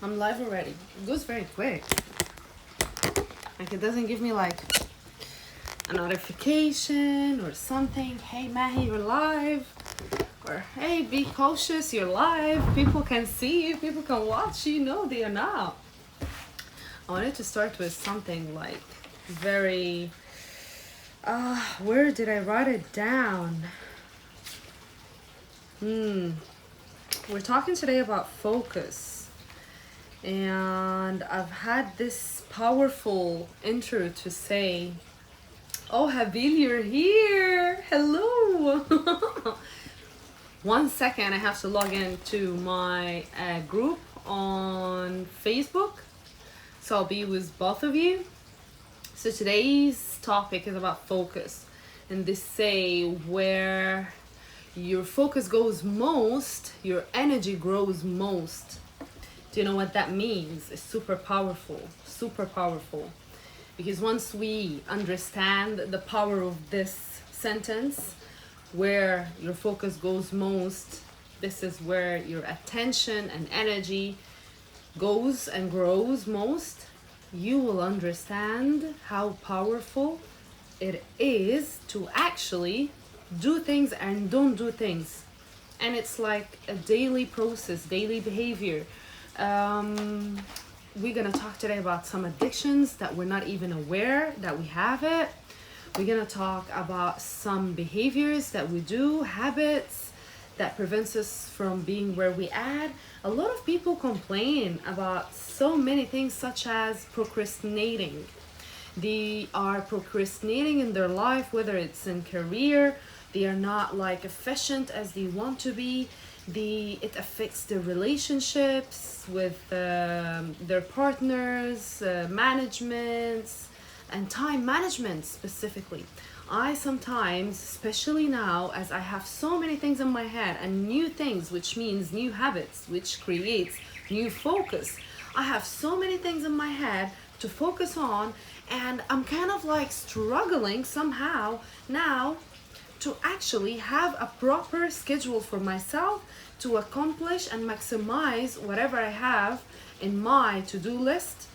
I'm live already. It goes very quick. Like it doesn't give me like a notification or something. Hey Mahi, you're live. Or hey, be cautious, you're live. People can see you, people can watch you. No, they are not. I wanted to start with something like very where did I write it down? We're talking today about focus. And I've had this powerful intro to say, oh, Habil, you're here. Hello. 1 second, I have to log into my group on Facebook. So I'll be with both of you. So today's topic is about focus. And they say where your focus goes most, your energy grows most. Do you know what that means? It's super powerful, super powerful. Because once we understand the power of this sentence, where your focus goes most, this is where your attention and energy goes and grows most, you will understand how powerful it is to actually do things and don't do things. And it's like a daily process, daily behavior. We're gonna talk today about some addictions that we're not even aware that we have it. We're gonna talk about some behaviors that we do, habits that prevents us from being where we at. A lot of people complain about so many things such as procrastinating. They are procrastinating in their life, whether it's in career, they are not like efficient as they want to be. It affects their relationships with their partners, managements, and time management specifically. I sometimes, especially now, as I have so many things in my head and new things, which means new habits, which creates new focus. I have so many things in my head to focus on, and I'm kind of like struggling somehow now to actually have a proper schedule for myself to accomplish and maximize whatever I have in my to-do list.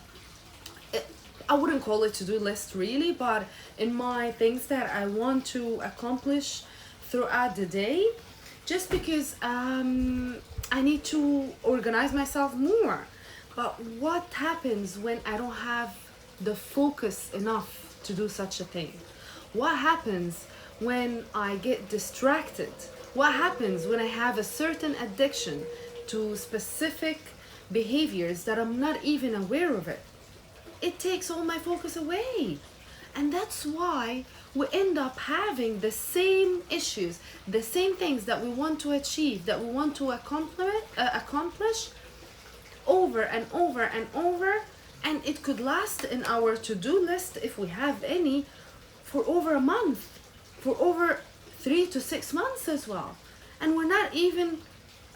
I wouldn't call it to-do list really, but in my things that I want to accomplish throughout the day, just because I need to organize myself more. But what happens when I don't have the focus enough to do such a thing? What happens when I get distracted? What happens when I have a certain addiction to specific behaviors that I'm not even aware of it? It takes all my focus away. And that's why we end up having the same issues, the same things that we want to achieve, that we want to accomplish over and over and over. And it could last in our to-do list, if we have any, for over a month, for over 3 to 6 months as well. And we're not even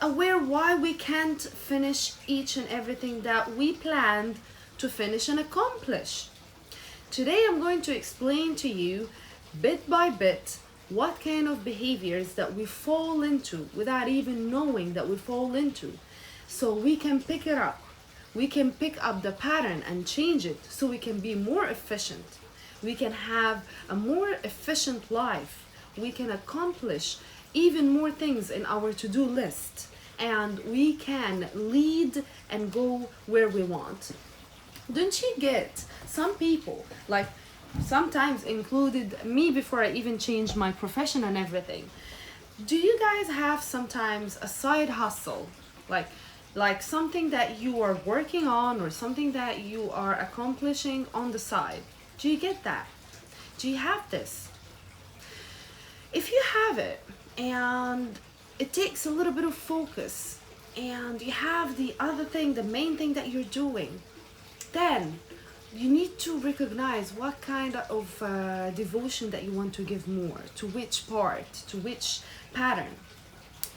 aware why we can't finish each and everything that we planned to finish and accomplish. Today I'm going to explain to you bit by bit what kind of behaviors that we fall into without even knowing that we fall into, so we can pick it up. We can pick up the pattern and change it so we can be more efficient. We can have a more efficient life. We can accomplish even more things in our to-do list, and we can lead and go where we want. Don't you get some people, like sometimes included me before I even changed my profession and everything? Do you guys have sometimes a side hustle, like something that you are working on or something that you are accomplishing on the side? Do you get that? Do you have this? If you have it and it takes a little bit of focus and you have the other thing, the main thing that you're doing, then you need to recognize what kind of devotion that you want to give more, to which part, to which pattern.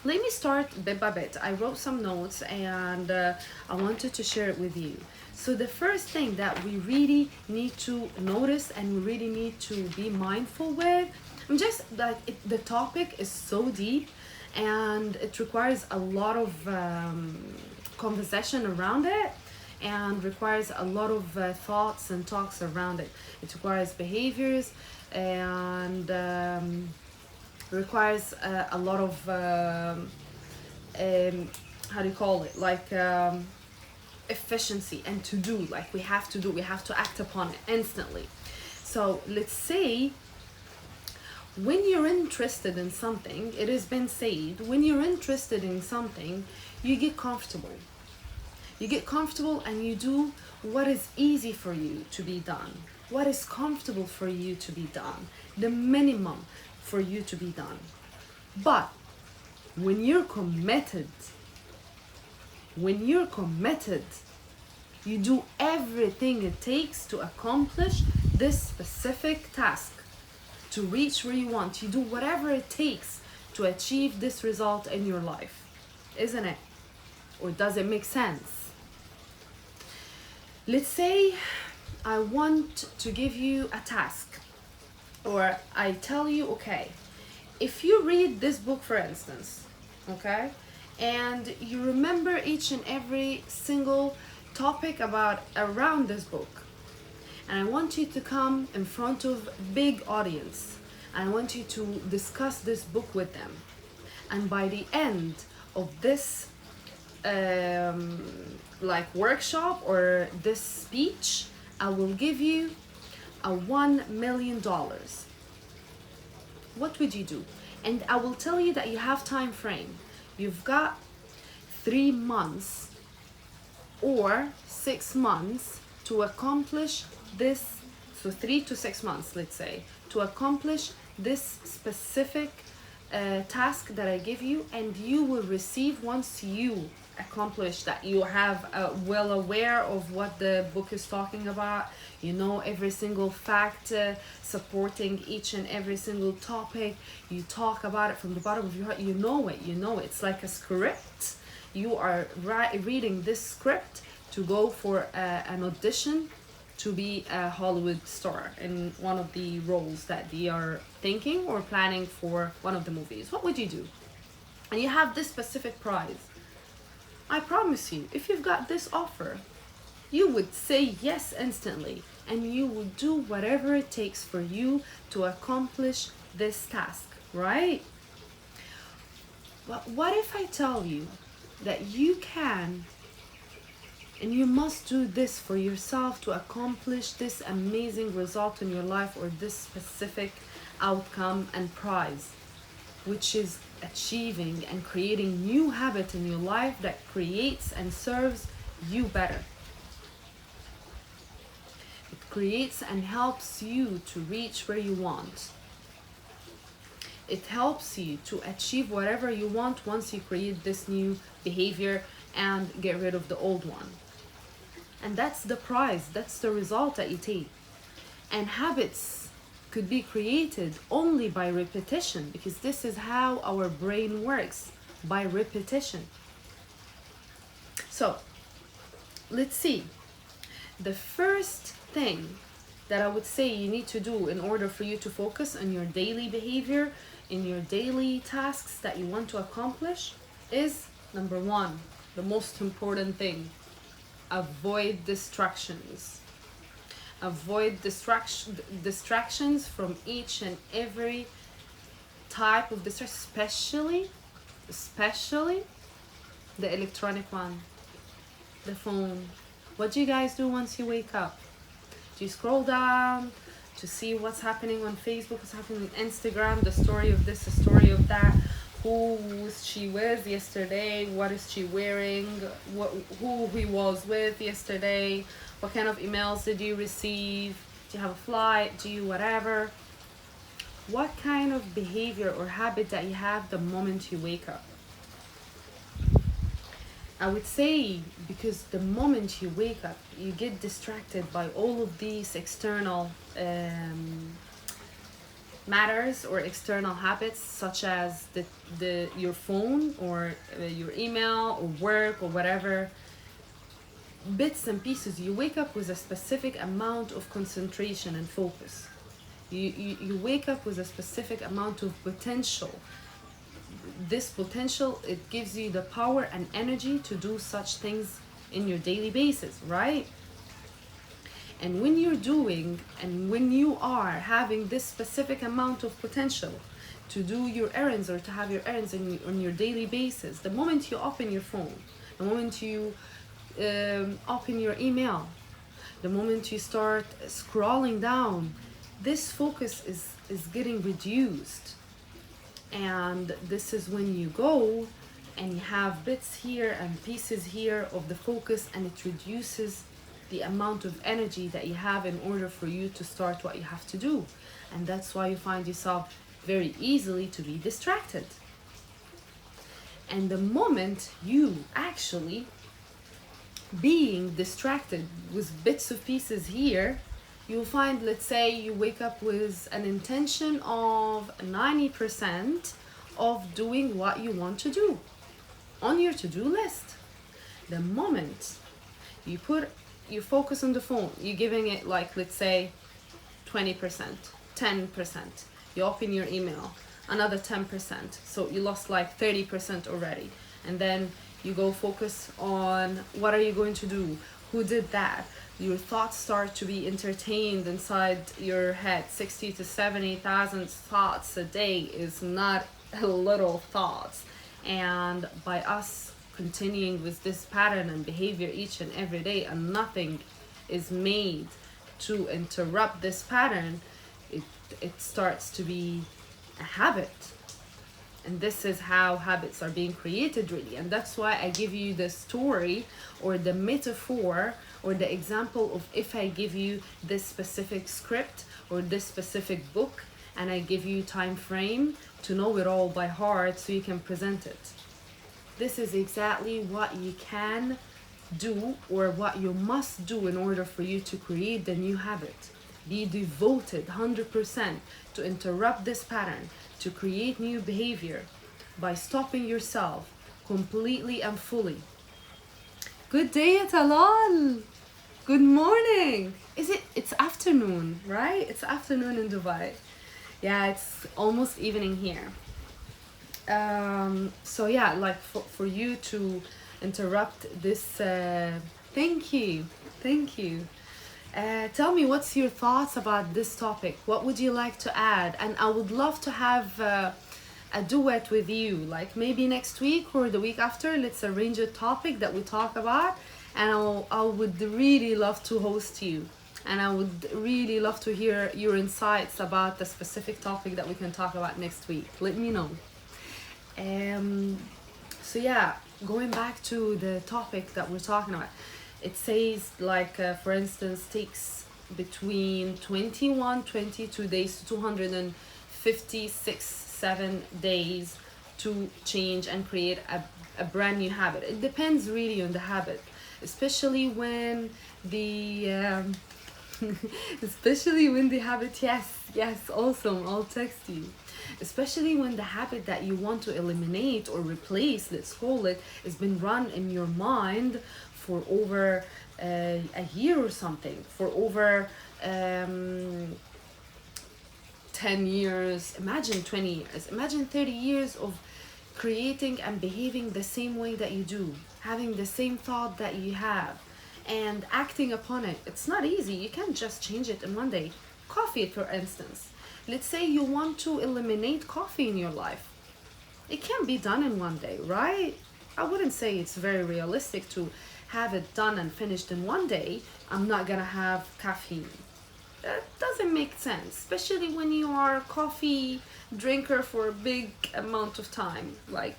Let me start bit by bit. I wrote some notes and I wanted to share it with you. So the first thing that we really need to notice and we really need to be mindful with, I'm just like the topic is so deep and it requires a lot of conversation around it. and requires a lot of thoughts and talks around it. It requires behaviors and requires a lot of how do you call it, like efficiency and to do. Like we have to act upon it instantly. So let's say when you're interested in something, it has been said, when you're interested in something, you get comfortable. You get comfortable and you do what is easy for you to be done, what is comfortable for you to be done, the minimum for you to be done. But when you're committed, you do everything it takes to accomplish this specific task, to reach where you want. You do whatever it takes to achieve this result in your life, isn't it? Or does it make sense? Let's say I want to give you a task, or I tell you, okay, if you read this book, for instance, okay, and you remember each and every single topic around this book, and I want you to come in front of big audience, and I want you to discuss this book with them, and by the end of this like workshop or this speech, I will give you a $1 million. What would you do? And I will tell you that you have time frame. You've got 3 months or 6 months to accomplish this. So 3 to 6 months, let's say, to accomplish this specific task that I give you, and you will receive, once you accomplish that, you have well aware of what the book is talking about, you know every single fact supporting each and every single topic, you talk about it from the bottom of your heart, you know it, it's like a script. You are reading this script to go for an audition to be a Hollywood star in one of the roles that they are thinking or planning for one of the movies. What would you do? And you have this specific prize. I promise you, if you've got this offer, you would say yes instantly, and you will do whatever it takes for you to accomplish this task, right? But what if I tell you that you can and you must do this for yourself to accomplish this amazing result in your life, or this specific outcome and prize, which is achieving and creating new habit in your life that creates and serves you better. It creates and helps you to reach where you want. It helps you to achieve whatever you want once you create this new behavior and get rid of the old one. And that's the prize, that's the result that you take. And habits could be created only by repetition, because this is how our brain works, by repetition. So let's see. The first thing that I would say you need to do in order for you to focus on your daily behavior, in your daily tasks that you want to accomplish, is number 1, the most important thing: avoid distractions. Avoid distractions from each and every type of distraction, especially the electronic one, the phone. What do you guys do once you wake up? Do you scroll down to see what's happening on Facebook, what's happening on Instagram, the story of this, the story of that? Who was she with yesterday? What is she wearing? Who he was with yesterday? What kind of emails did you receive? Do you have a flight? Do you whatever? What kind of behavior or habit that you have the moment you wake up? I would say, because the moment you wake up, you get distracted by all of these external matters or external habits, such as your phone or your email or work or whatever. Bits and pieces. You wake up with a specific amount of concentration and focus. You wake up with a specific amount of potential. This potential, it gives you the power and energy to do such things in your daily basis, right? And when you're doing and when you are having this specific amount of potential to do your errands or to have your errands on your daily basis, the moment you open your phone, the moment you open your email, the moment you start scrolling down, this focus is getting reduced. And this is when you go and you have bits here and pieces here of the focus, and it reduces the amount of energy that you have in order for you to start what you have to do. And that's why you find yourself very easily to be distracted. And the moment you actually being distracted with bits of pieces here, you'll find, let's say you wake up with an intention of 90% of doing what you want to do on your to-do list. The moment you focus on the phone, you're giving it like, let's say 20%, 10%. You open your email, another 10%. So you lost like 30% already. And then you go focus on what are you going to do? Who did that? Your thoughts start to be entertained inside your head. 60 to 70,000 thoughts a day is not a little thoughts. And by us continuing with this pattern and behavior each and every day, and nothing is made to interrupt this pattern, it starts to be a habit. And this is how habits are being created, really. And that's why I give you the story or the metaphor or the example of, if I give you this specific script or this specific book and I give you time frame to know it all by heart so you can present it. This is exactly what you can do or what you must do in order for you to create the new habit. Be devoted 100% to interrupt this pattern, to create new behavior by stopping yourself completely and fully. Good day, Talal. Good morning. It's afternoon, right? It's afternoon in Dubai. Yeah, it's almost evening here. So yeah, like for you to interrupt this, thank you. Tell me, what's your thoughts about this topic? What would you like to add? And I would love to have a duet with you, like maybe next week or the week after. Let's arrange a topic that we talk about, and I would really love to host you. And I would really love to hear your insights about the specific topic that we can talk about next week. Let me know. So yeah, going back to the topic that we're talking about. It says, like, for instance, takes between 22 days to 256, 7 days to change and create a brand new habit. It depends really on the habit, especially when the habit, yes, awesome, I'll text you. Especially when the habit that you want to eliminate or replace, let's call it, has been run in your mind for over a year or something, for over 10 years, imagine 20 years, imagine 30 years of creating and behaving the same way that you do, having the same thought that you have, and acting upon it. It's not easy. You can't just change it in one day. Coffee, for instance. Let's say you want to eliminate coffee in your life. It can't be done in one day, right? I wouldn't say it's very realistic to have it done and finished in one day. I'm not gonna have caffeine. That doesn't make sense, especially when you are a coffee drinker for a big amount of time, like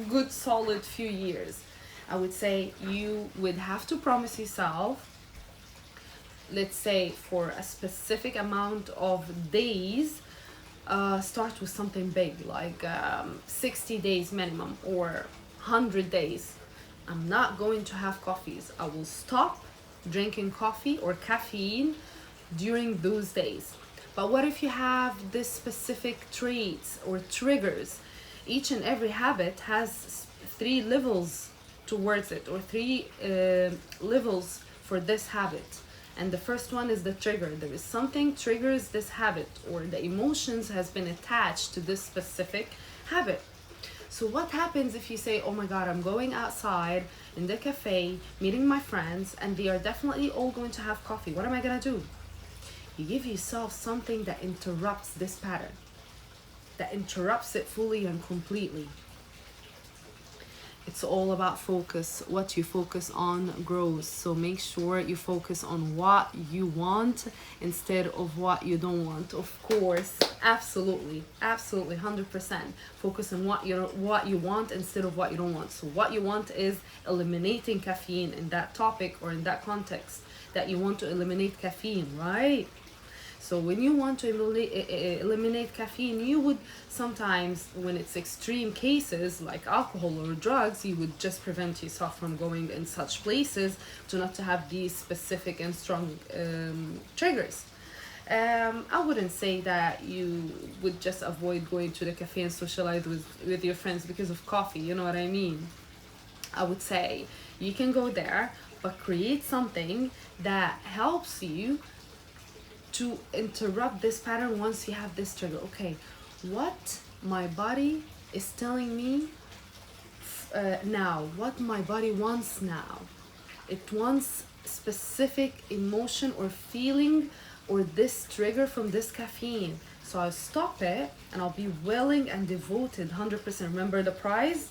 good solid few years. I would say you would have to promise yourself, let's say for a specific amount of days, start with something big, like 60 days minimum or 100 days. I'm not going to have coffees. I will stop drinking coffee or caffeine during those days. But what if you have this specific traits or triggers? Each and every habit has 3 levels towards it, or 3 levels for this habit. And the first one is the trigger. There is something triggers this habit, or the emotions has been attached to this specific habit. So what happens if you say, oh my God, I'm going outside in the cafe, meeting my friends, and they are definitely all going to have coffee. What am I gonna do? You give yourself something that interrupts this pattern, that interrupts it fully and completely. It's all about focus. What you focus on grows. So make sure you focus on what you want instead of what you don't want. Of course, absolutely, 100%. Focus on what you want instead of what you don't want. So what you want is eliminating caffeine in that topic or in that context. That you want to eliminate caffeine, right? So when you want to eliminate caffeine, you would sometimes, when it's extreme cases like alcohol or drugs, you would just prevent yourself from going in such places to not to have these specific and strong triggers. I wouldn't say that you would just avoid going to the cafe and socialize with your friends because of coffee, you know what I mean? I would say you can go there, but create something that helps you to interrupt this pattern once you have this trigger. Okay, what my body is telling me now, what my body wants now. It wants specific emotion or feeling or this trigger from this caffeine. So I'll stop it and I'll be willing and devoted 100%. Remember the prize?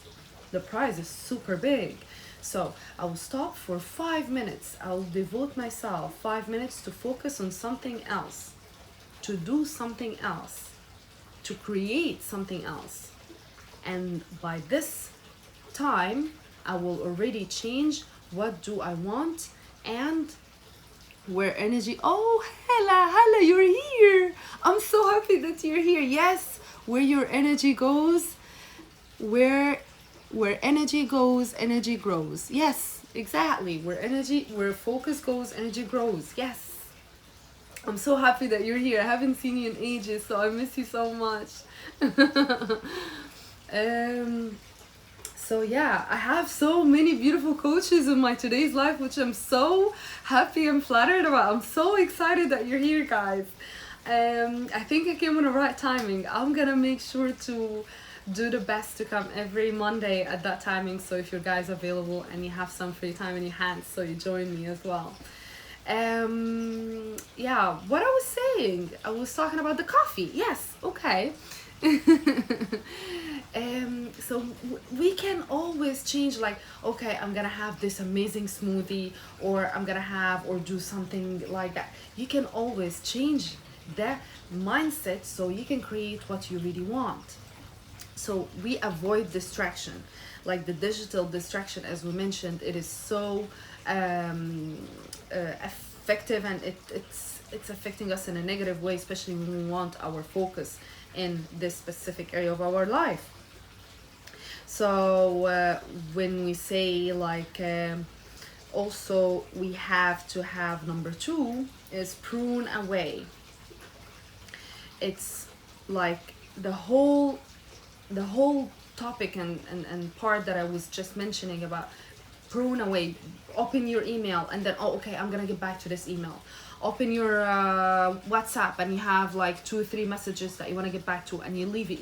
The prize is super big. So I will stop for 5 minutes. I will devote myself 5 minutes to focus on something else, to do something else, to create something else. And by this time, I will already change what do I want and where energy. Oh, Hella, you're here. I'm so happy that you're here. Yes, where your energy goes, where energy goes, energy grows. Yes, exactly. Where focus goes, energy grows. Yes. I'm so happy that you're here. I haven't seen you in ages, so I miss you so much. So yeah, I have so many beautiful coaches in my today's life, which I'm so happy and flattered about. I'm so excited that you're here, guys. I think I came on the right timing. I'm gonna make sure to do the best to come every Monday at that timing. So if your guys available and you have some free time in your hands, so you join me as well. Yeah, what I was saying, I was talking about the coffee. Yes, okay. So we can always change, like, okay, I'm gonna have this amazing smoothie, or I'm gonna have or do something like that. You can always change that mindset so you can create what you really want. So we avoid distraction, like the digital distraction, as we mentioned. It is so effective, and it's affecting us in a negative way, especially when we want our focus in this specific area of our life. So when we say, like, also we have to have number 2 is prune away. It's like the whole topic and part that I was just mentioning about prune away. Open your email and then, oh, okay, I'm gonna get back to this email. Open your WhatsApp and you have like 2 or 3 messages that you want to get back to, and you leave it.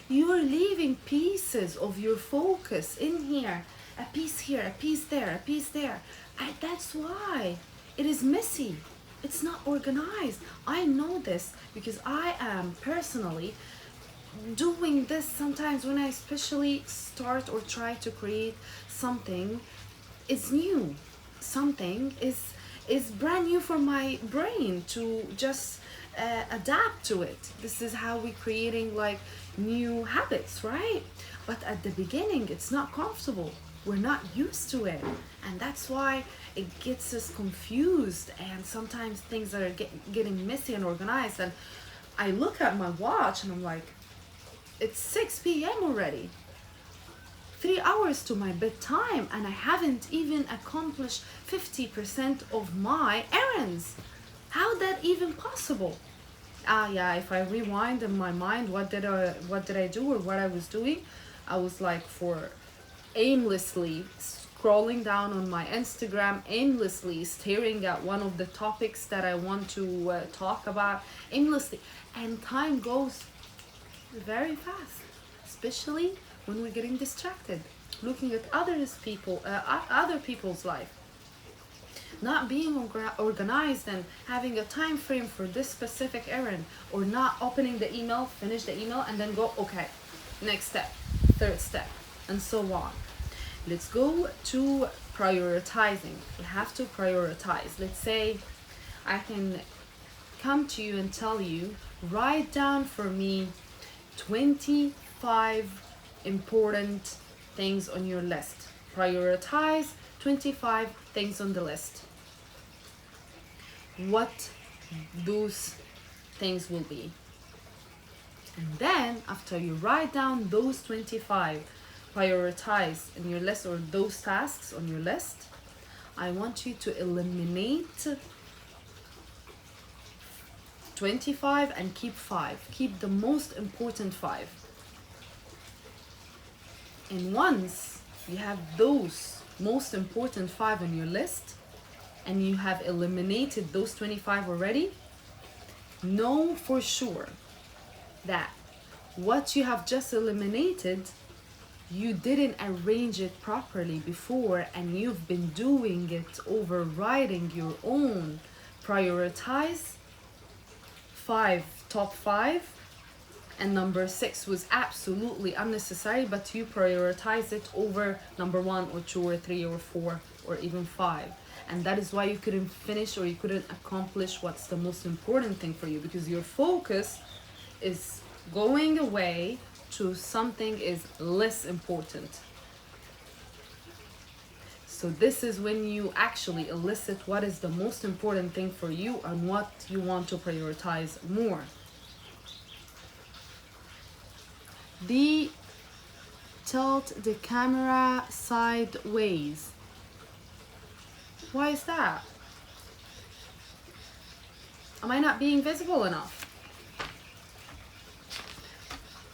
You are leaving pieces of your focus in here. A piece here, a piece there, a piece there. That's why it is messy. It's not organized. I know this because I am personally doing this sometimes when I especially start or try to create something. It's new. Something is brand new for my brain to just adapt to it. This is how we're creating like new habits, right? But at the beginning, it's not comfortable. We're not used to it, and that's why it gets us confused, and sometimes things are getting messy and organized. And I look at my watch and I'm like, it's 6 p.m. already. 3 hours to my bedtime, and I haven't even accomplished 50% of my errands. How that even possible? Yeah, if I rewind in my mind, what did I do or what I was doing? I was like for aimlessly scrolling down on my Instagram, aimlessly staring at one of the topics that I want to talk about, aimlessly, and time goes very fast, especially when we're getting distracted, looking at other people's life, not being organized and having a time frame for this specific errand, or not opening the email, finish the email, and then go, okay, next step, third step, and so on. Let's go to prioritizing. We have to prioritize. Let's say I can come to you and tell you, write down for me 25 important things on your list. Prioritize 25 things on the list. What those things will be. And then after you write down those 25 prioritize in your list, or those tasks on your list, I want you to eliminate 25 and keep 5. Keep the most important 5. And once you have those most important 5 on your list, and you have eliminated those 25 already, know for sure that what you have just eliminated, you didn't arrange it properly before, and you've been doing it, overriding your own prioritize 5, top 5, and number 6 was absolutely unnecessary, but you prioritize it over number 1 or 2 or 3 or 4 or even 5. And that is why you couldn't finish, or you couldn't accomplish what's the most important thing for you, because your focus is going away to something is less important. So this is when you actually elicit what is the most important thing for you and what you want to prioritize more. D, tilt the camera sideways. Why is that? Am I not being visible enough?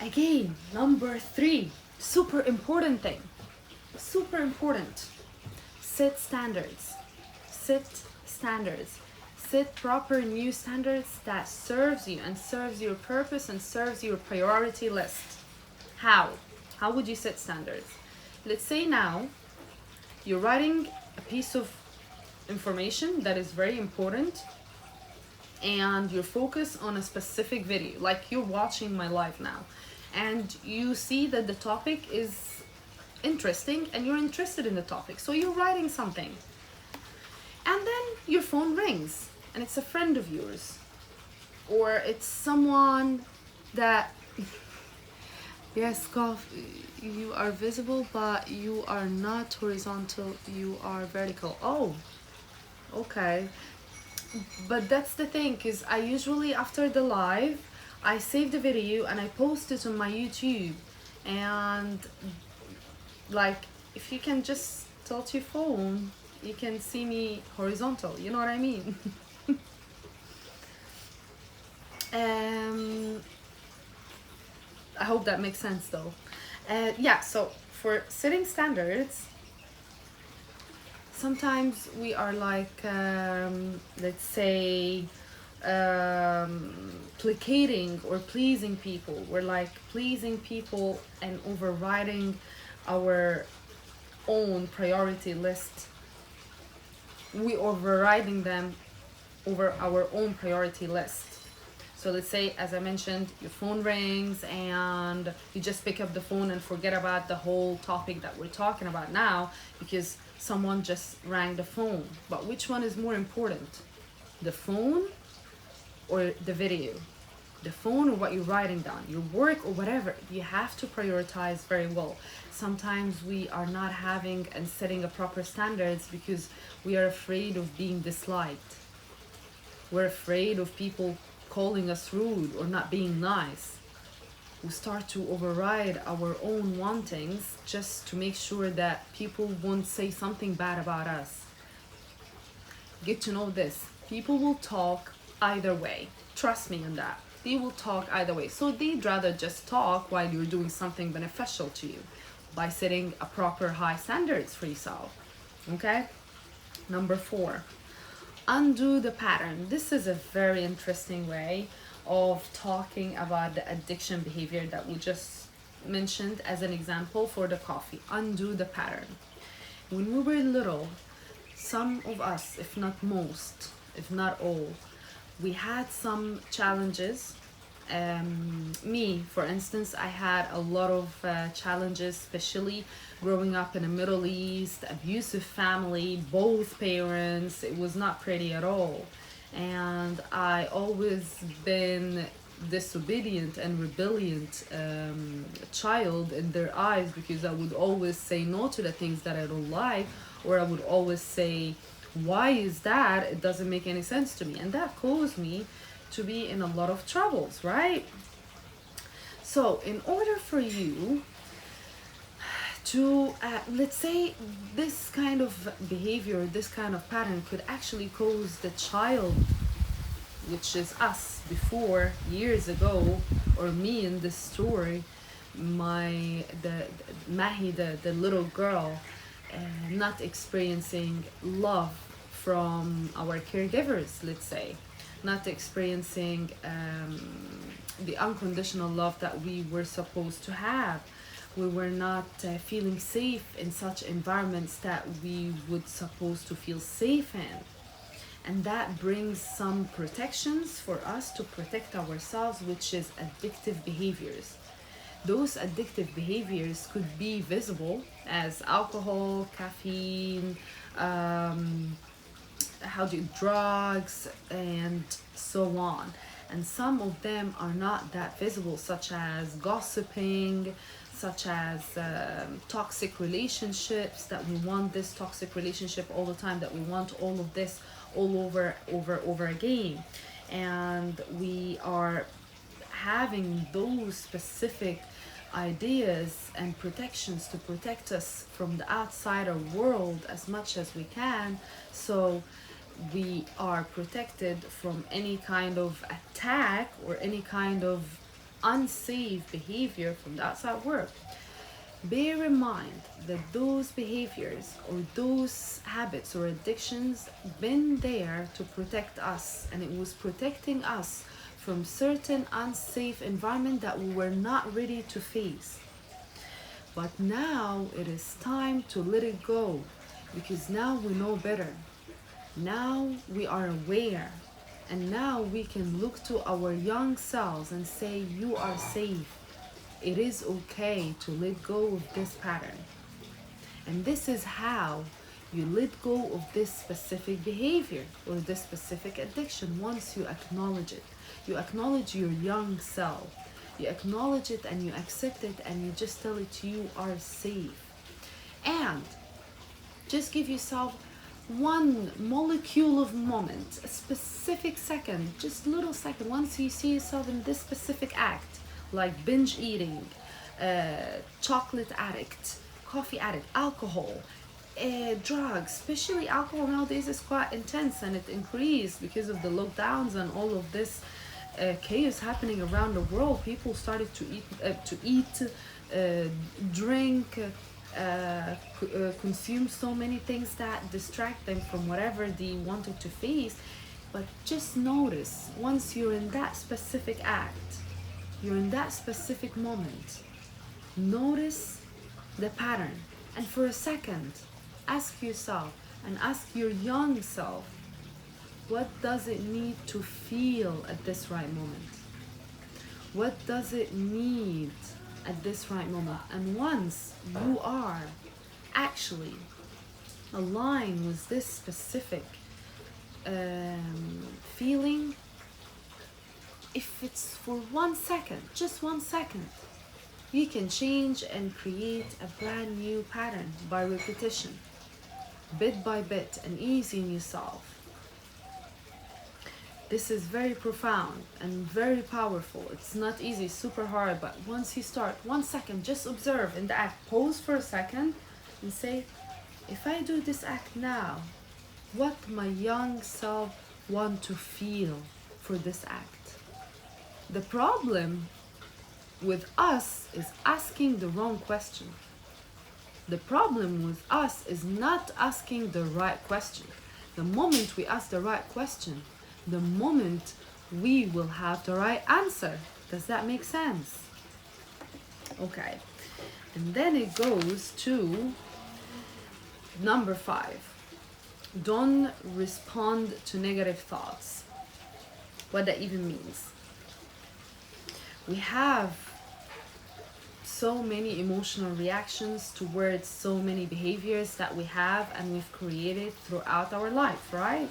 Again, number 3, super important thing. Super important. Set standards. Set standards. Set proper new standards that serves you and serves your purpose and serves your priority list. How? How would you set standards? Let's say now you're writing a piece of information that is very important, and you're focused on a specific video, like you're watching my live now, and you see that the topic is interesting and you're interested in the topic, so you're writing something, and then your phone rings and it's a friend of yours, or it's someone that yes, you are visible but you are not horizontal, you are vertical. Oh, okay. But that's the thing, is I usually, after the live, I save the video and I post it on my YouTube, and like, if you can just tilt your phone, you can see me horizontal, you know what I mean? I hope that makes sense though. Yeah, so for setting standards, sometimes we are like, let's say, placating or pleasing people. We're like pleasing people and overriding our own priority list. We overriding them over our own priority list. So let's say, as I mentioned, your phone rings and you just pick up the phone and forget about the whole topic that we're talking about now because someone just rang the phone. But which one is more important? The phone or the video? The phone or what you're writing down? Your work or whatever? You have to prioritize very well. Sometimes we are not having and setting a proper standards because we are afraid of being disliked. We're afraid of people calling us rude or not being nice. We start to override our own wantings just to make sure that people won't say something bad about us. Get to know this. People will talk either way. Trust me on that. They will talk either way. So they'd rather just talk while you're doing something beneficial to you by setting a proper high standards for yourself. Okay? Number 4. Undo the pattern. This is a very interesting way of talking about the addiction behavior that we just mentioned as an example for the coffee. Undo the pattern. When we were little, some of us, if not most, if not all, we had some challenges. Me, for instance, I had a lot of challenges, especially growing up in a Middle East, abusive family, both parents. It was not pretty at all. And I always been disobedient and rebellious child in their eyes, because I would always say no to the things that I don't like, or I would always say, why is that? It doesn't make any sense to me. And that caused me to be in a lot of troubles, right? So in order for you to, let's say this kind of behavior, this kind of pattern could actually cause the child, which is us before, years ago, or me in this story, the Mahi, the little girl, not experiencing love from our caregivers, let's say, not experiencing the unconditional love that we were supposed to have. We were not feeling safe in such environments that we would supposed to feel safe in. And that brings some protections for us to protect ourselves, which is addictive behaviors. Those addictive behaviors could be visible as alcohol, caffeine, drugs, and so on. And some of them are not that visible, such as gossiping, such as toxic relationships, that we want this toxic relationship all the time, that we want all of this all over again. And we are having those specific ideas and protections to protect us from the outsider world as much as we can, so we are protected from any kind of attack or any kind of unsafe behavior from the outside world. Bear in mind that those behaviors or those habits or addictions been there to protect us, and it was protecting us from certain unsafe environment that we were not ready to face. But now it is time to let it go, because now we know better. Now we are aware, and now we can look to our young selves and say, you are safe. It is okay to let go of this pattern. And this is how you let go of this specific behavior or this specific addiction. Once you acknowledge it, you acknowledge your young self, you acknowledge it and you accept it, and you just tell it you are safe. And just give yourself one molecule of moment, a specific second, just little second. Once you see yourself in this specific act, like binge eating, chocolate addict, coffee addict, alcohol, drugs, especially alcohol nowadays is quite intense, and it increased because of the lockdowns and all of this chaos happening around the world. People started to eat, drink, consume so many things that distract them from whatever they wanted to face. But just notice, once you're in that specific act, you're in that specific moment, notice the pattern, and for a second ask yourself and ask your young self, what does it need to feel at this right moment? What does it need at this right moment? And once you are actually aligned with this specific feeling, if it's for 1 second, just 1 second, you can change and create a brand new pattern by repetition, bit by bit, and easing yourself. This is very profound and very powerful. It's not easy, super hard, but once you start, 1 second, just observe in the act, pause for a second and say, if I do this act now, what my young self want to feel for this act? The problem with us is asking the wrong question. The problem with us is not asking the right question. The moment we ask the right question, the moment we will have the right answer. Does that make sense? Okay. And then it goes to number 5. Don't respond to negative thoughts. What that even means. We have so many emotional reactions towards so many behaviors that we have and we've created throughout our life, right?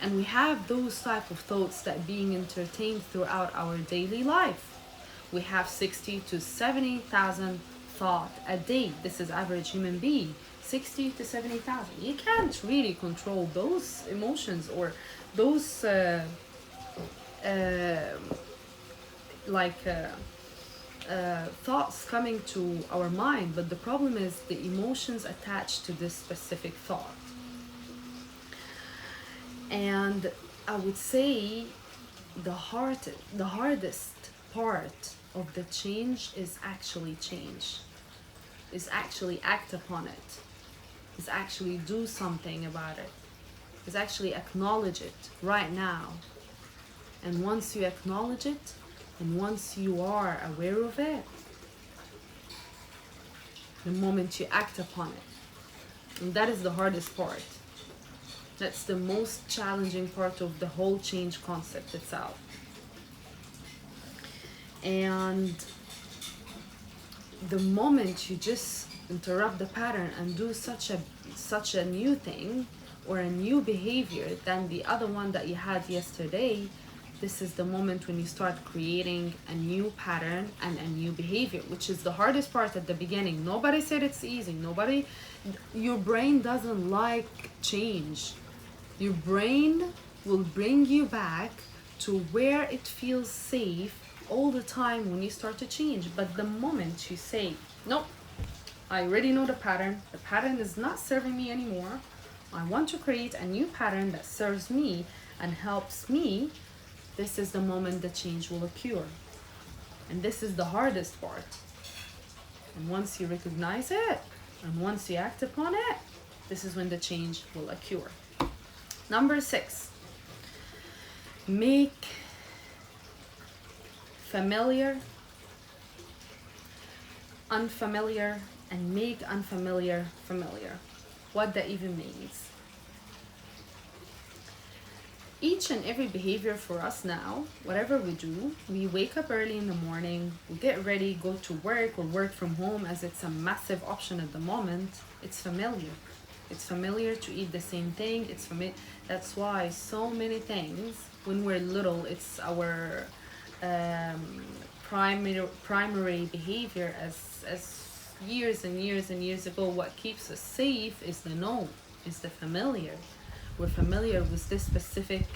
And we have those type of thoughts that being entertained throughout our daily life. We have 60 to 70,000 thoughts a day. This is average human being. 60 to 70,000. You can't really control those emotions or those thoughts coming to our mind, but the problem is the emotions attached to this specific thought. And I would say the hardest part of the change is actually change, is actually act upon it, is actually do something about it, is actually acknowledge it right now. And once you acknowledge it, and once you are aware of it, the moment you act upon it. And that is the hardest part. That's the most challenging part of the whole change concept itself. And the moment you just interrupt the pattern and do such a new thing or a new behavior than the other one that you had yesterday, this is the moment when you start creating a new pattern and a new behavior, which is the hardest part at the beginning. Nobody said it's easy. Your brain doesn't like change. Your brain will bring you back to where it feels safe all the time when you start to change. But the moment you say, nope, I already know the pattern is not serving me anymore, I want to create a new pattern that serves me and helps me, this is the moment the change will occur. And this is the hardest part. And once you recognize it, and once you act upon it, this is when the change will occur. Number 6, make familiar unfamiliar and make unfamiliar familiar. What that even means. Each and every behavior for us now, whatever we do, we wake up early in the morning, we get ready, go to work or work from home, as it's a massive option at the moment. It's familiar. It's familiar to eat the same thing. That's why so many things, when we're little, it's our primary behavior as years and years and years ago. What keeps us safe is the known, is the familiar. We're familiar with this specific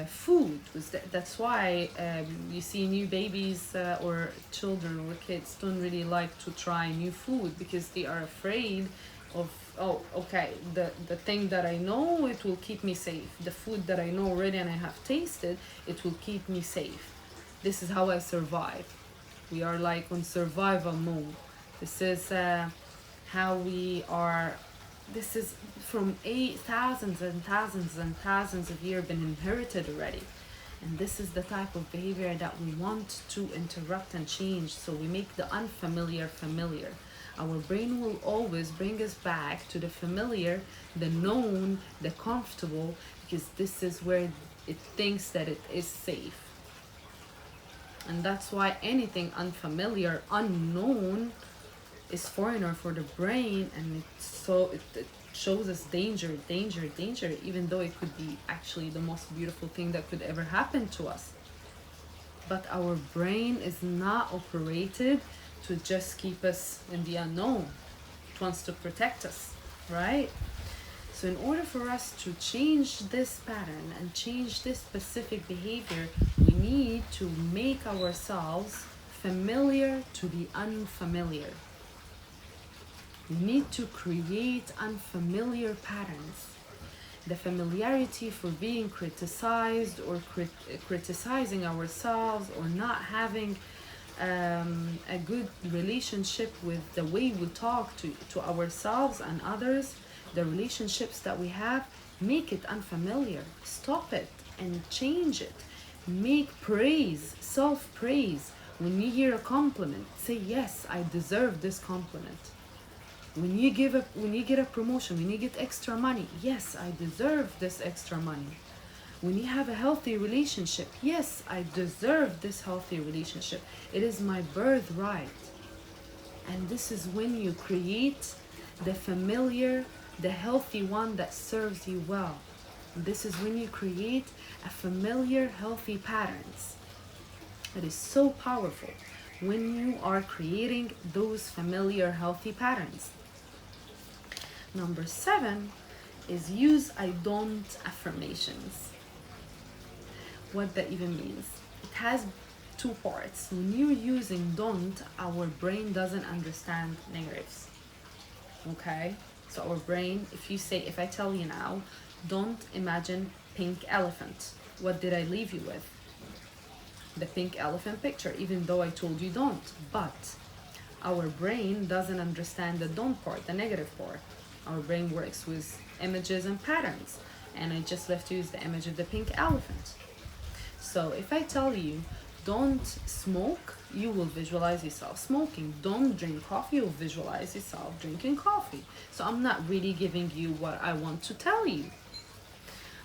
food. That's why you see new babies or children or kids don't really like to try new food, because they are afraid of, oh, okay, the thing that I know, it will keep me safe. The food that I know already and I have tasted, it will keep me safe. This is how I survive. We are like on survival mode. This is how we are. This is from thousands and thousands and thousands of years been inherited already. And this is the type of behavior that we want to interrupt and change. So we make the unfamiliar familiar. Our brain will always bring us back to the familiar, the known, the comfortable, because this is where it thinks that it is safe. And that's why anything unfamiliar, unknown, is foreigner for the brain, and it shows us danger, even though it could be actually the most beautiful thing that could ever happen to us. But our brain is not operated to just keep us in the unknown. It wants to protect us, right? So in order for us to change this pattern and change this specific behavior, we need to make ourselves familiar to the unfamiliar. We need to create unfamiliar patterns. The familiarity for being criticized or criticizing ourselves, or not having a good relationship with the way we talk to ourselves and others, the relationships that we have, make it unfamiliar. Stop it and change it. Make praise, self-praise. When you hear a compliment, say, yes, I deserve this compliment. When you get a promotion, when you get extra money, yes, I deserve this extra money. When you have a healthy relationship, yes, I deserve this healthy relationship. It is my birthright. And this is when you create the familiar, the healthy one that serves you well. This is when you create a familiar, healthy patterns. It is so powerful when you are creating those familiar, healthy patterns. Number 7 is use I don't affirmations. What that even means? It has two parts. When you're using don't, our brain doesn't understand negatives. Okay? So our brain, if I tell you now, don't imagine pink elephant. What did I leave you with? The pink elephant picture, even though I told you don't. But our brain doesn't understand the don't part, the negative part. Our brain works with images and patterns. And I just left you with the image of the pink elephant. So if I tell you, don't smoke, you will visualize yourself smoking. Don't drink coffee, you'll visualize yourself drinking coffee. So I'm not really giving you what I want to tell you.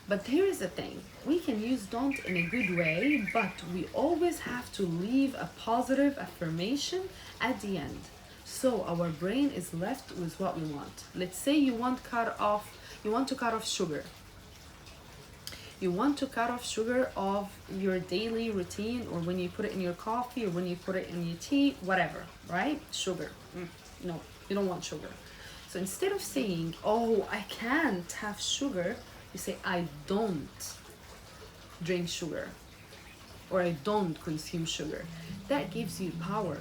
But here is the thing, we can use don't in a good way, but we always have to leave a positive affirmation at the end. So our brain is left with what we want. Let's say you want to cut off sugar. You want to cut off sugar of your daily routine, or when you put it in your coffee, or when you put it in your tea, whatever, right? Sugar. No, you don't want sugar. So instead of saying, oh, I can't have sugar, you say, I don't drink sugar, or I don't consume sugar. That gives you power.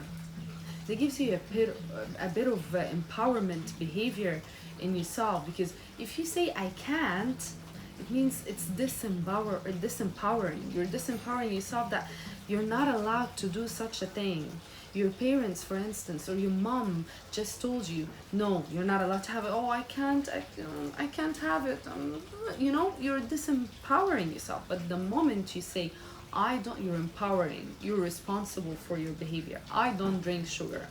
That gives you a bit of empowerment behavior in yourself, because if you say I can't, it means it's disempowering. You're disempowering yourself that you're not allowed to do such a thing. Your parents, for instance, or your mom just told you, no, you're not allowed to have it. Oh, I can't have it. You're disempowering yourself. But the moment you say, I don't, you're empowering. You're responsible for your behavior. I don't drink sugar.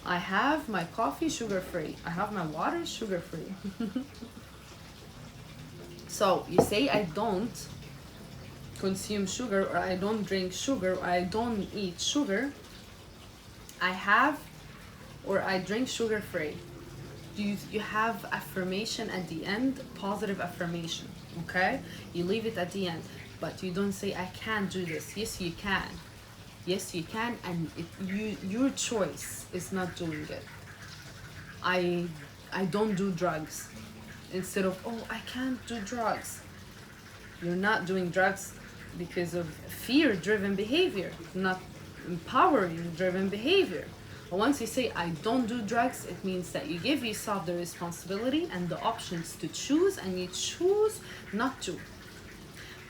I have my coffee sugar-free. I have my water sugar-free. So you say I don't consume sugar, or I don't drink sugar, or I don't eat sugar. I have, or I drink sugar-free. You have affirmation at the end, positive affirmation, okay? You leave it at the end, but you don't say I can't do this. Yes, you can. Yes, you can, and your choice is not doing it. I don't do drugs. Instead of, oh, I can't do drugs. You're not doing drugs because of fear-driven behavior, not empowering-driven behavior. But once you say, I don't do drugs, it means that you give yourself the responsibility and the options to choose, and you choose not to.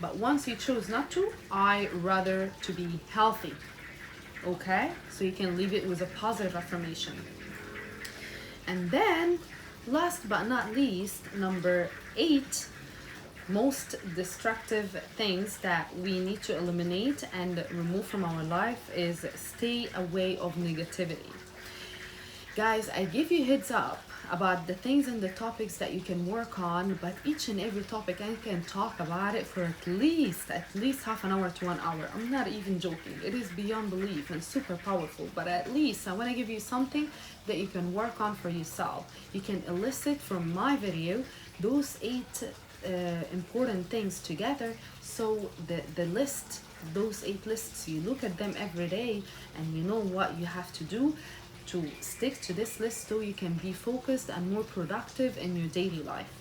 But once you choose not to, I rather to be healthy. Okay? So you can leave it with a positive affirmation. And then, last but not least, number 8, most destructive things that we need to eliminate and remove from our life is stay away of negativity. Guys, I give you heads up about the things and the topics that you can work on, but each and every topic I can talk about it for at least half an hour to 1 hour. I'm not even joking. It is beyond belief and super powerful, but at least I want to give you something that you can work on for yourself. You can elicit from my video those 8 important things together. So the list, those 8 lists, you look at them every day and you know what you have to do to stick to this list so you can be focused and more productive in your daily life.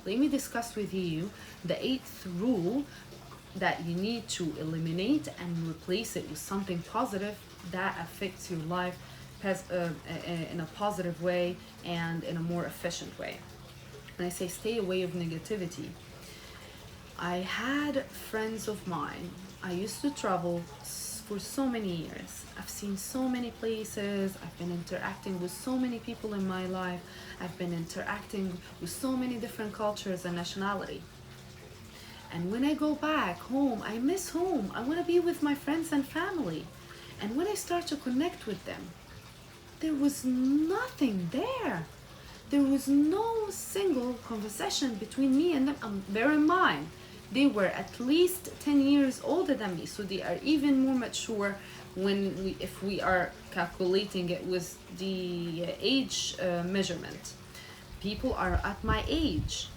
Let me discuss with you the 8th rule that you need to eliminate and replace it with something positive that affects your life in a positive way and in a more efficient way. And I say stay away of negativity. I had friends of mine. I used to travel for so many years. I've seen so many places. I've been interacting with so many people in my life. I've been interacting with so many different cultures and nationality. And when I go back home, I miss home. I want to be with my friends and family. And when I start to connect with them, there was nothing there. There was no single conversation between me and them. Bear in mind, they were at least 10 years older than me, so they are even more mature if we are calculating it with the age measurement. People are at my age.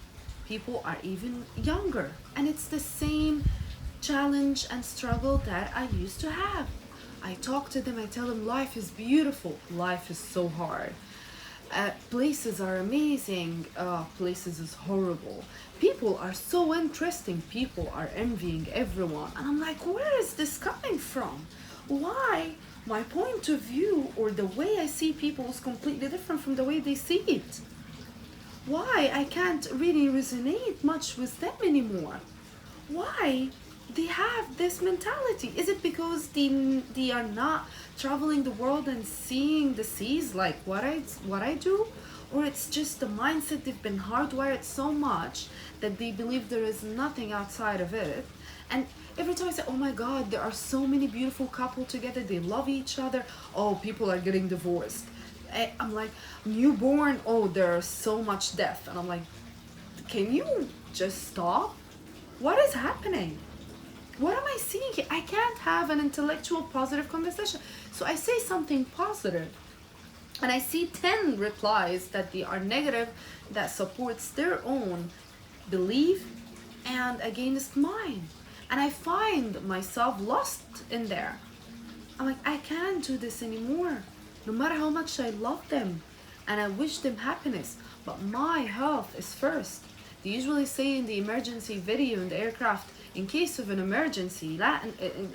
People are even younger. And it's the same challenge and struggle that I used to have. I talk to them, I tell them life is beautiful, life is so hard. Places are amazing, places is horrible. People are so interesting, people are envying everyone. And I'm like, where is this coming from? Why my point of view or the way I see people is completely different from the way they see it? Why I can't really resonate much with them anymore? Why they have this mentality? Is it because they are not traveling the world and seeing the seas like what I do? Or it's just the mindset, they've been hardwired so much that they believe there is nothing outside of it. And every time I say, oh my God, there are so many beautiful couples together, they love each other, oh, people are getting divorced. I'm like, newborn, oh, there's so much death. And I'm like, can you just stop? What is happening? What am I seeing here? I can't have an intellectual positive conversation. So I say something positive and I see 10 replies that they are negative, that supports their own belief and against mine. And I find myself lost in there. I'm like, I can't do this anymore. No matter how much I love them and I wish them happiness, but my health is first. They usually say in the emergency video in the aircraft, in case of an emergency,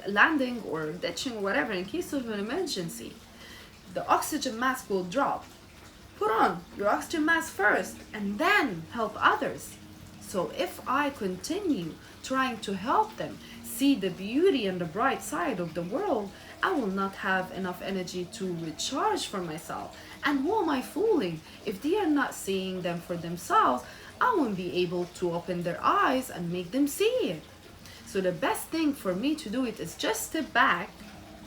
landing or ditching or whatever, in case of an emergency, the oxygen mask will drop. Put on your oxygen mask first and then help others. So if I continue trying to help them see the beauty and the bright side of the world, I will not have enough energy to recharge for myself. And who am I fooling? If they are not seeing them for themselves, I won't be able to open their eyes and make them see it. So the best thing for me to do it is just step back,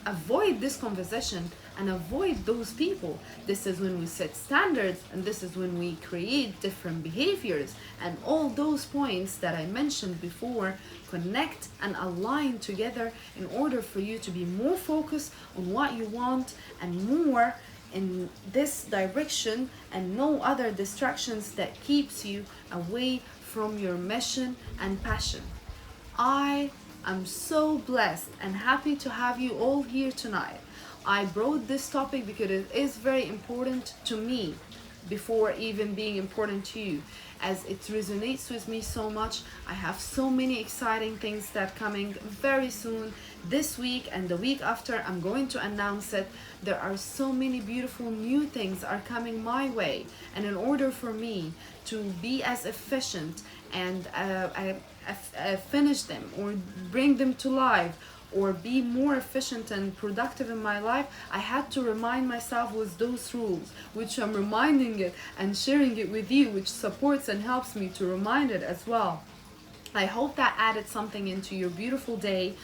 avoid this conversation and avoid those people. This is when we set standards, and this is when we create different behaviors, and all those points that I mentioned before connect and align together in order for you to be more focused on what you want and more in this direction, and no other distractions that keeps you away from your mission and passion. I am so blessed and happy to have you all here tonight. I brought this topic because it is very important to me before even being important to you, as it resonates with me so much. I have so many exciting things that coming very soon this week and the week after. I'm going to announce it. There are so many beautiful new things are coming my way, and in order for me to be as efficient and finish them or bring them to life or be more efficient and productive in my life, I had to remind myself with those rules, which I'm reminding it and sharing it with you, which supports and helps me to remind it as well. I hope that added something into your beautiful day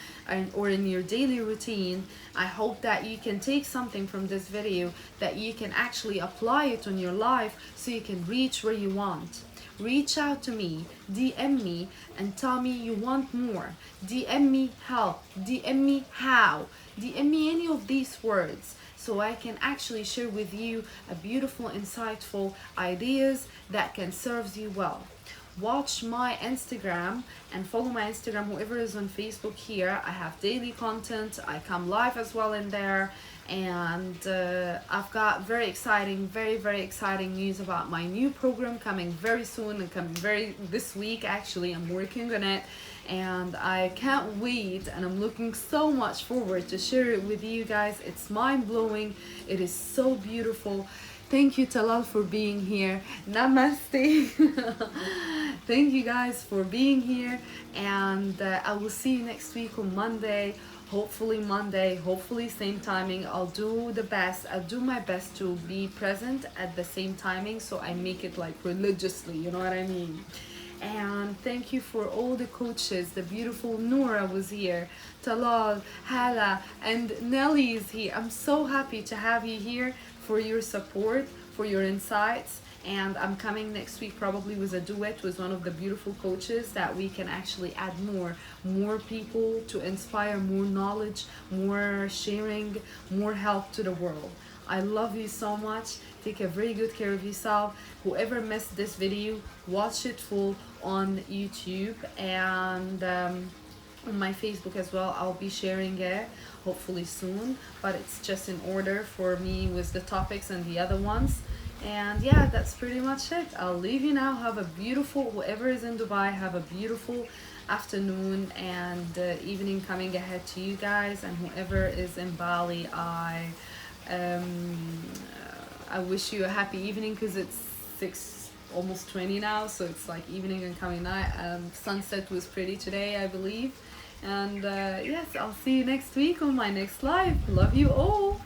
or in your daily routine. I hope that you can take something from this video, that you can actually apply it on your life so you can reach where you want. Reach out to me, DM me, and tell me you want more. DM me help, DM me how, DM me any of these words so I can actually share with you a beautiful, insightful ideas that can serve you well. Watch my Instagram and follow my Instagram, whoever is on Facebook here. I have daily content. I come live as well in there. And I've got very exciting, very exciting news about my new program coming very soon and coming this week. Actually, I'm working on it and I can't wait, and I'm looking so much forward to share it with you guys. It's mind-blowing. It is so beautiful. Thank you, Talal, for being here. Namaste. Thank you guys for being here, and I will see you next week on Monday. Hopefully same timing. I'll do my best to be present at the same timing, so I make it like religiously, you know what I mean? And thank you for all the coaches. The beautiful Nora was here, Talal, Hala, and Nelly is here. I'm so happy to have you here, for your support, for your insights. And I'm coming next week probably with a duet with one of the beautiful coaches, that we can actually add more people to inspire, more knowledge, more sharing, more help to the world. I love you so much. Take a very good care of yourself. Whoever missed this video, watch it full on YouTube, and on my Facebook as well. I'll be sharing it hopefully soon, but it's just in order for me with the topics and the other ones. And yeah, that's pretty much it. I'll leave you now. Have a beautiful, whoever is in Dubai, have a beautiful afternoon and evening coming ahead to you guys. And whoever is in Bali, I wish you a happy evening, because it's 6 almost 20 now, so it's like evening and coming night. Sunset was pretty today, I believe. And yes, I'll see you next week on my next live. Love you all.